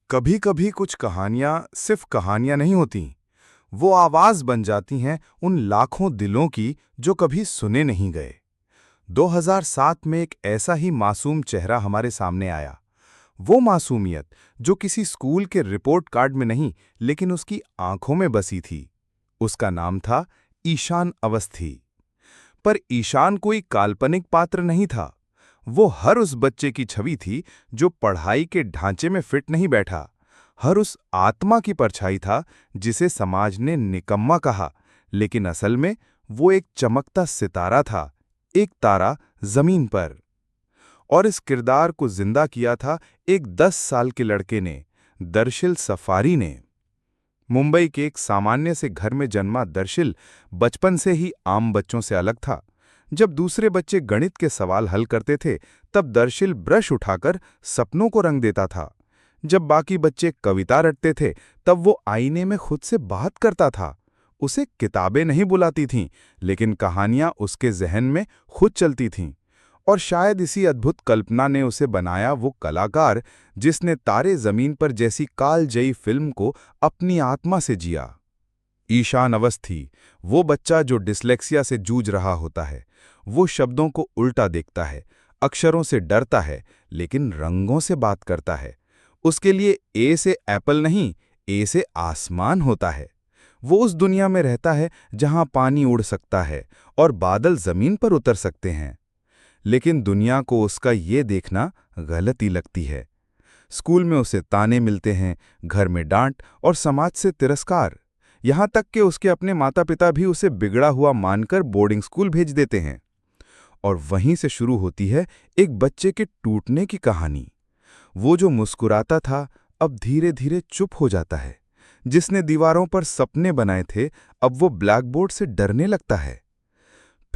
कभी कभी कुछ कहानियां सिर्फ कहानियां नहीं होती, वो आवाज बन जाती हैं उन लाखों दिलों की जो कभी सुने नहीं गए। 2007 में एक ऐसा ही मासूम चेहरा हमारे सामने आया। वो मासूमियत जो किसी स्कूल के रिपोर्ट कार्ड में नहीं, लेकिन उसकी आंखों में बसी थी। उसका नाम था ईशान अवस्थी। पर ईशान कोई काल्पनिक पात्र नहीं था। वो हर उस बच्चे की छवि थी जो पढ़ाई के ढांचे में फिट नहीं बैठा। हर उस आत्मा की परछाई था जिसे समाज ने निकम्मा कहा, लेकिन असल में वो एक चमकता सितारा था, एक तारा जमीन पर। और इस किरदार को जिंदा किया था एक 10 साल के लड़के ने, दर्शिल सफारी ने। मुंबई के एक सामान्य से घर में जन्मा दर्शिल बचपन से ही आम बच्चों से अलग था। जब दूसरे बच्चे गणित के सवाल हल करते थे, तब दर्शिल ब्रश उठाकर सपनों को रंग देता था। जब बाकी बच्चे कविता रटते थे, तब वो आईने में खुद से बात करता था। उसे किताबें नहीं बुलाती थीं, लेकिन कहानियां उसके जहन में खुद चलती थीं। और शायद इसी अद्भुत कल्पना ने उसे बनाया वो कलाकार जिसने तारे जमीन पर जैसी कालजयी फिल्म को अपनी आत्मा से जिया। ईशान अवस्थी, वो बच्चा जो डिस्लेक्सिया से जूझ रहा होता है। वो शब्दों को उल्टा देखता है, अक्षरों से डरता है, लेकिन रंगों से बात करता है। उसके लिए ए से एप्पल नहीं, ए से आसमान होता है। वो उस दुनिया में रहता है जहां पानी उड़ सकता है और बादल जमीन पर उतर सकते हैं। लेकिन दुनिया को उसका ये देखना गलती लगती है। स्कूल में उसे ताने मिलते हैं, घर में डांट और समाज से तिरस्कार। यहां तक कि उसके अपने माता पिता भी उसे बिगड़ा हुआ मानकर बोर्डिंग स्कूल भेज देते हैं। और वहीं से शुरू होती है एक बच्चे के टूटने की कहानी। वो जो मुस्कुराता था, अब धीरे धीरे चुप हो जाता है। जिसने दीवारों पर सपने बनाए थे, अब वो ब्लैकबोर्ड से डरने लगता है।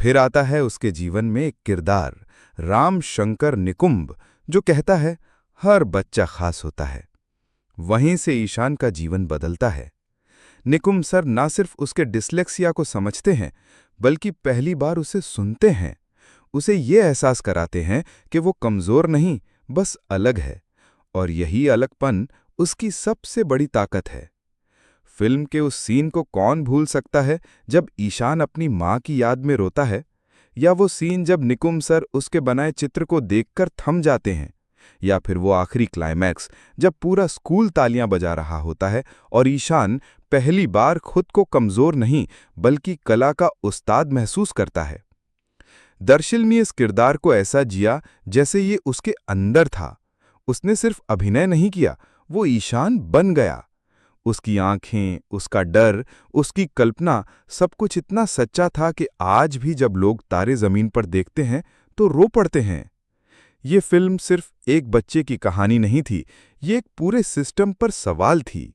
फिर आता है उसके जीवन में एक किरदार, राम शंकर निकुंब, जो कहता है हर बच्चा खास होता है। वहीं से ईशान का जीवन बदलता है। निकुंब सर ना सिर्फ उसके डिस्लेक्सिया को समझते हैं, बल्कि पहली बार उसे सुनते हैं। उसे ये एहसास कराते हैं कि वो कमजोर नहीं, बस अलग है। और यही अलगपन उसकी सबसे बड़ी ताकत है। फिल्म के उस सीन को कौन भूल सकता है जब ईशान अपनी माँ की याद में रोता है, या वो सीन जब निकुंब सर उसके बनाए चित्र को देखकर थम जाते हैं, या फिर वो आखिरी क्लाइमैक्स जब पूरा स्कूल तालियां बजा रहा होता है और ईशान पहली बार खुद को कमजोर नहीं बल्कि कला का उस्ताद महसूस करता है। दर्शिल ने इस किरदार को ऐसा जिया जैसे ये उसके अंदर था। उसने सिर्फ अभिनय नहीं किया, वो ईशान बन गया। उसकी आंखें, उसका डर, उसकी कल्पना, सब कुछ इतना सच्चा था कि आज भी जब लोग तारे जमीन पर देखते हैं तो रो पड़ते हैं। ये फिल्म सिर्फ एक बच्चे की कहानी नहीं थी, ये एक पूरे सिस्टम पर सवाल थी।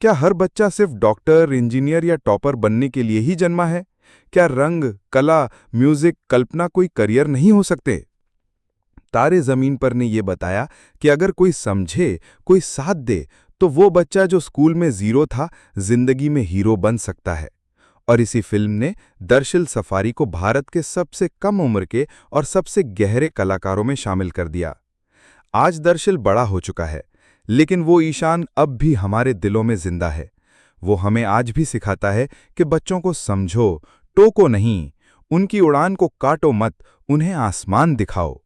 क्या हर बच्चा सिर्फ डॉक्टर, इंजीनियर या टॉपर बनने के लिए ही जन्मा है? क्या रंग, कला, म्यूजिक, कल्पना कोई करियर नहीं हो सकते? तारे जमीन पर ने ये बताया कि अगर कोई समझे, कोई साथ दे, तो वो बच्चा जो स्कूल में जीरो था, जिंदगी में हीरो बन सकता है। और इसी फिल्म ने दर्शिल सफारी को भारत के सबसे कम उम्र के और सबसे गहरे कलाकारों में शामिल कर दिया। आज दर्शिल बड़ा हो चुका है, लेकिन वो ईशान अब भी हमारे दिलों में जिंदा है। वो हमें आज भी सिखाता है कि बच्चों को समझो, टोको नहीं, उनकी उड़ान को काटो मत, उन्हें आसमान दिखाओ।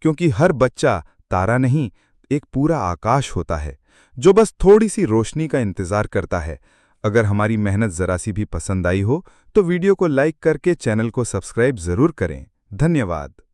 क्योंकि हर बच्चा तारा नहीं, एक पूरा आकाश होता है जो बस थोड़ी सी रोशनी का इंतजार करता है। अगर हमारी मेहनत जरा सी भी पसंद आई हो तो वीडियो को लाइक करके चैनल को सब्सक्राइब जरूर करें। धन्यवाद।